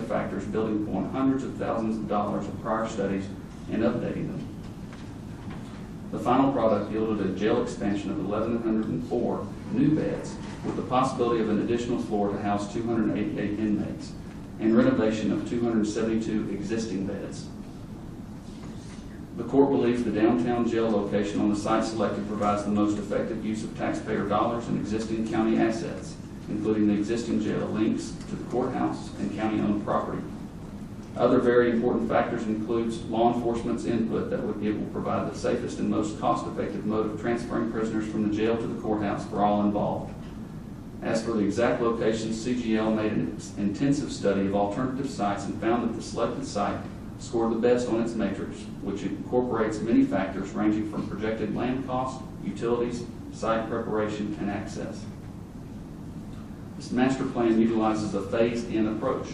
factors, building upon hundreds of thousands of dollars of prior studies and updating them. The final product yielded a jail expansion of 1,104 new beds, with the possibility of an additional floor to house 288 inmates, and renovation of 272 existing beds. The court believes the downtown jail location on the site selected provides the most effective use of taxpayer dollars and existing county assets, including the existing jail links to the courthouse and county-owned property. Other very important factors includes law enforcement's input that it will provide the safest and most cost-effective mode of transferring prisoners from the jail to the courthouse for all involved. As for the exact location, CGL made an intensive study of alternative sites and found that the selected site scored the best on its matrix, which incorporates many factors ranging from projected land costs, utilities, site preparation, and access. This master plan utilizes a phased-in approach.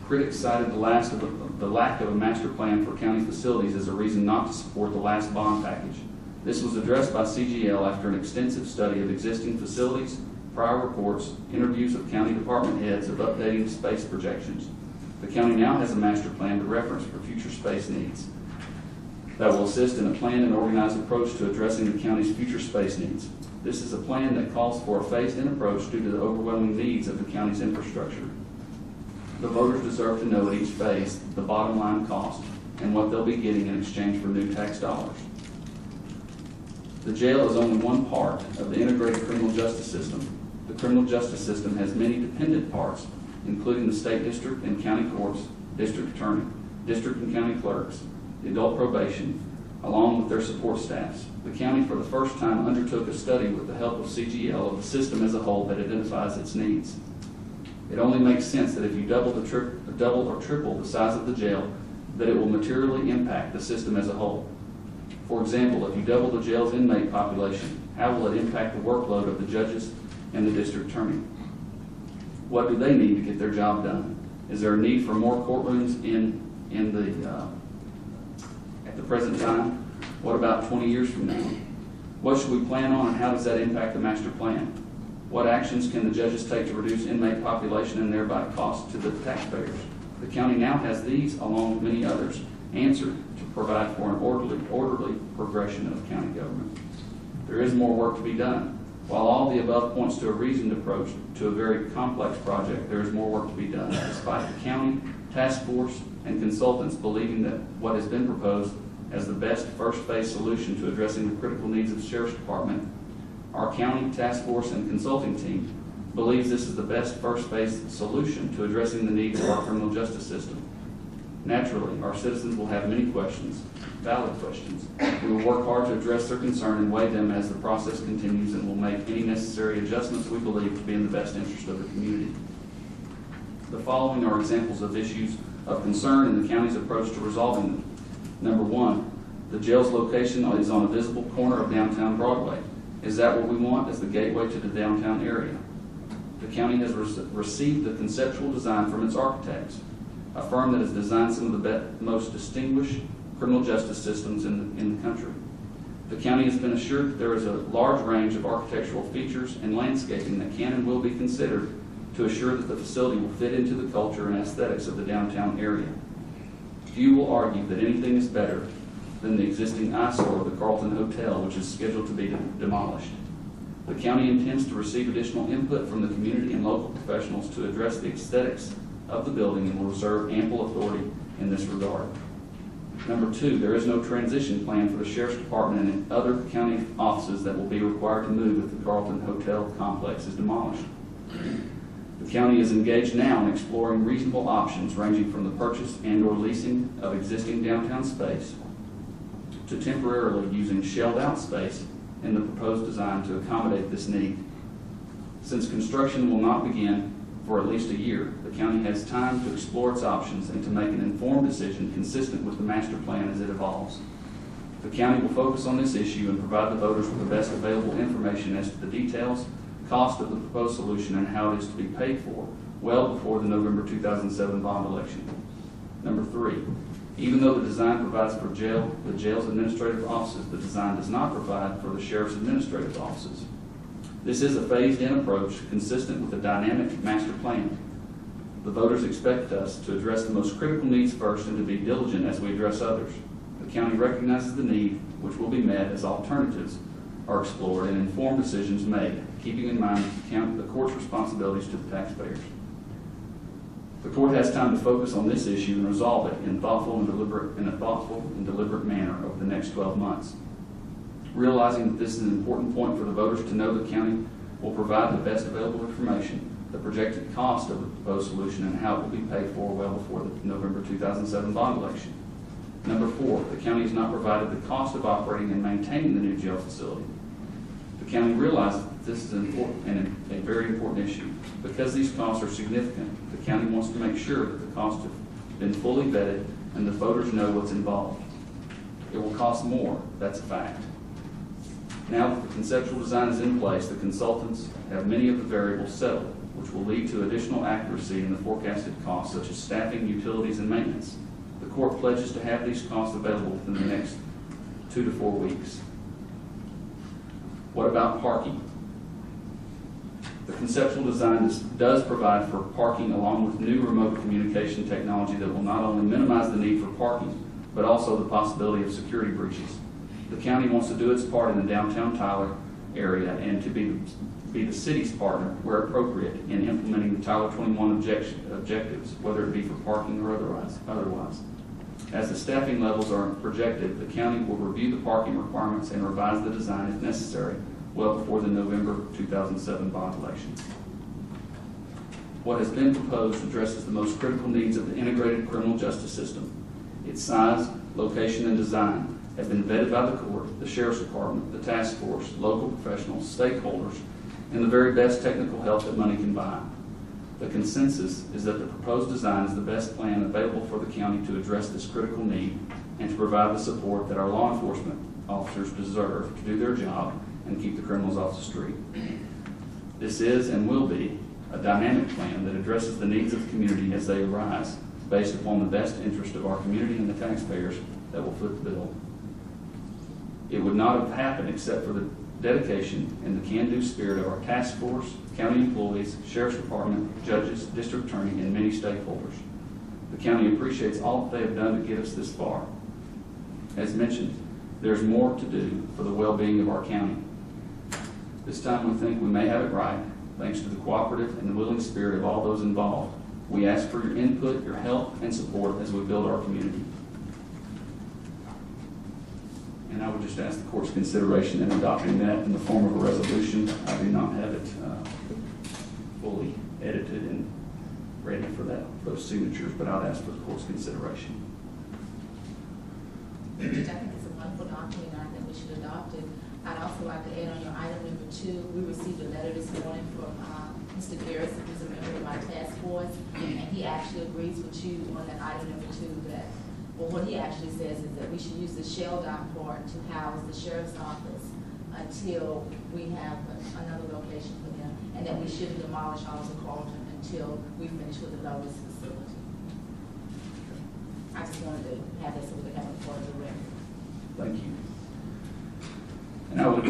Critics cited the lack of a master plan for county facilities as a reason not to support the last bond package. This was addressed by CGL after an extensive study of existing facilities, prior reports, interviews of county department heads of updating space projections. The county now has a master plan to reference for future space needs that will assist in a planned and organized approach to addressing the county's future space needs. This is a plan that calls for a phased-in approach due to the overwhelming needs of the county's infrastructure. The voters deserve to know at each phase the bottom line cost and what they'll be getting in exchange for new tax dollars. The jail is only one part of the integrated criminal justice system. The criminal justice system has many dependent parts, including the state district and county courts, district attorney, district and county clerks, the adult probation, along with their support staffs. The county for the first time undertook a study with the help of CGL of the system as a whole that identifies its needs. It only makes sense that if you double or triple the size of the jail, that it will materially impact the system as a whole. For example, if you double the jail's inmate population, how will it impact the workload of the judges and the district attorney? What do they need to get their job done? Is there a need for more courtrooms at the present time? What about 20 years from now? What should we plan on, and how does that impact the master plan? What actions can the judges take to reduce inmate population and thereby cost to the taxpayers? The county now has these, along with many others, answered to provide for an orderly progression of county government. There is more work to be done. While all the above points to a reasoned approach to a very complex project, there is more work to be done. Despite the county, task force, and consultants believing that what has been proposed as the best first phase solution to addressing the critical needs of the Sheriff's Department, our county, task force, and consulting team believes this is the best first phase solution to addressing the needs of our criminal justice system. Naturally, our citizens will have many questions, valid questions. We will work hard to address their concern and weigh them as the process continues, and will make any necessary adjustments we believe to be in the best interest of the community. The following are examples of issues of concern in the county's approach to resolving them. Number one, the jail's location is on a visible corner of downtown Broadway. Is that what we want as the gateway to the downtown area? The county has received the conceptual design from its architects, a firm that has designed some of the most distinguished criminal justice systems in the country. The county has been assured that there is a large range of architectural features and landscaping that can and will be considered to assure that the facility will fit into the culture and aesthetics of the downtown area. Few will argue that anything is better than the existing eyesore of the Carlton Hotel, which is scheduled to be demolished. The county intends to receive additional input from the community and local professionals to address the aesthetics of the building, and will reserve ample authority in this regard. Number two, there is no transition plan for the Sheriff's Department and other county offices that will be required to move if the Carlton Hotel complex is demolished. The county is engaged now in exploring reasonable options ranging from the purchase and or leasing of existing downtown space to temporarily using shelled out space in the proposed design to accommodate this need. Since construction will not begin for at least a year, the county has time to explore its options and to make an informed decision consistent with the master plan as it evolves. The county will focus on this issue and provide the voters with the best available information as to the details, cost of the proposed solution, and how it is to be paid for well before the November 2007 bond election. Number three, even though the design provides for the jail's administrative offices, the design does not provide for the sheriff's administrative offices. This is a phased-in approach consistent with the dynamic master plan. The voters expect us to address the most critical needs first and to be diligent as we address others. The county recognizes the need, which will be met as alternatives are explored and informed decisions made, keeping in mind the court's responsibilities to the taxpayers. The court has time to focus on this issue and resolve it in a thoughtful and deliberate manner over the next 12 months. Realizing that this is an important point for the voters to know, the county will provide the best available information, the projected cost of the proposed solution, and how it will be paid for well before the November 2007 bond election. Number 4, the county has not provided the cost of operating and maintaining the new jail facility. The county realizes that this is an important and a very important issue. Because these costs are significant, the county wants to make sure that the costs have been fully vetted and the voters know what's involved. It will cost more, that's a fact. Now that the conceptual design is in place, the consultants have many of the variables settled, which will lead to additional accuracy in the forecasted costs, such as staffing, utilities, and maintenance. The court pledges to have these costs available within the next 2 to 4 weeks. What about parking? The conceptual design does provide for parking along with new remote communication technology that will not only minimize the need for parking, but also the possibility of security breaches. The county wants to do its part in the downtown Tyler area and to be the city's partner where appropriate in implementing the Tyler 21 objectives, whether it be for parking or otherwise. As the staffing levels are projected, the county will review the parking requirements and revise the design if necessary well before the November 2007 bond election. What has been proposed addresses the most critical needs of the integrated criminal justice system. Its size, location, and design have been vetted by the court, the sheriff's department, the task force, local professionals, stakeholders, and the very best technical help that money can buy. The consensus is that the proposed design is the best plan available for the county to address this critical need and to provide the support that our law enforcement officers deserve to do their job and keep the criminals off the street. This is and will be a dynamic plan that addresses the needs of the community as they arise, based upon the best interest of our community and the taxpayers that will foot the bill. It would not have happened except for the dedication and the can-do spirit of our task force, county employees, sheriff's department, judges, district attorney, and many stakeholders. The county appreciates all that they have done to get us this far. As mentioned, there's more to do for the well-being of our county. This time we think we may have it right, thanks to the cooperative and the willing spirit of all those involved. We ask for your input, your help, and support as we build our community. And I would just ask the court's consideration in adopting that in the form of a resolution. I do not have it fully edited and ready for those signatures, but I'd ask for the court's consideration. I think it's a wonderful document, and I think we should adopt it. I'd also like to add on your item number 2, we received a letter this morning from Mr. Garrison, who's a member of my task force, and he actually agrees with you on that item number 2 that, well, what he actually says is that we should use the shell dock part to house the sheriff's office until we have another location for them, and that we shouldn't demolish all of the Carlton until we finish with the Lowe's facility. I just wanted to have this so we could have it for the record. Thank you. And I would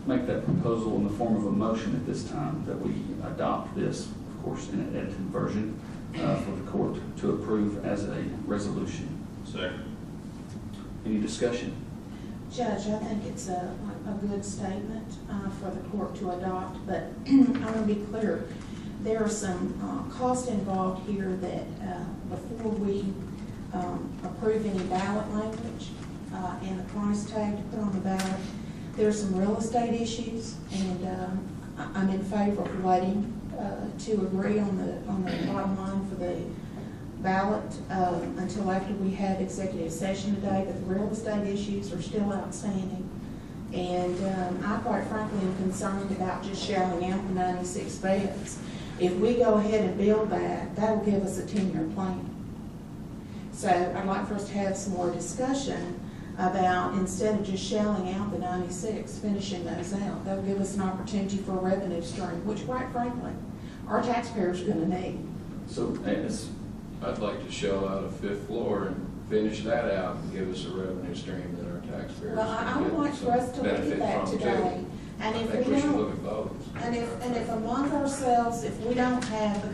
make that proposal in the form of a motion at this time that we adopt this, of course, in an edited version for the court to approve as a resolution. Second. Any discussion? Judge, I think it's a good statement for the court to adopt, but I want to be clear. There are some costs involved here that before we approve any ballot language and the price tag to put on the ballot, there's some real estate issues, and I'm in favor of waiting to agree on the bottom line for the ballot until after we have executive session today, but the real estate issues are still outstanding. And I quite frankly am concerned about just shelling out the 96 beds. If we go ahead and build that, that'll give us a 10-year plan. So I'd like for us to have some more discussion about, instead of just shelling out the 96, finishing those out. That'll give us an opportunity for a revenue stream, which quite frankly, our taxpayers are going to need. So, I'd like to shell out a 5th floor and finish that out and give us a revenue stream that our taxpayers Well, I would like for us to look at that today. And I if think we we should don't, look at both. and if among ourselves, if we don't have, because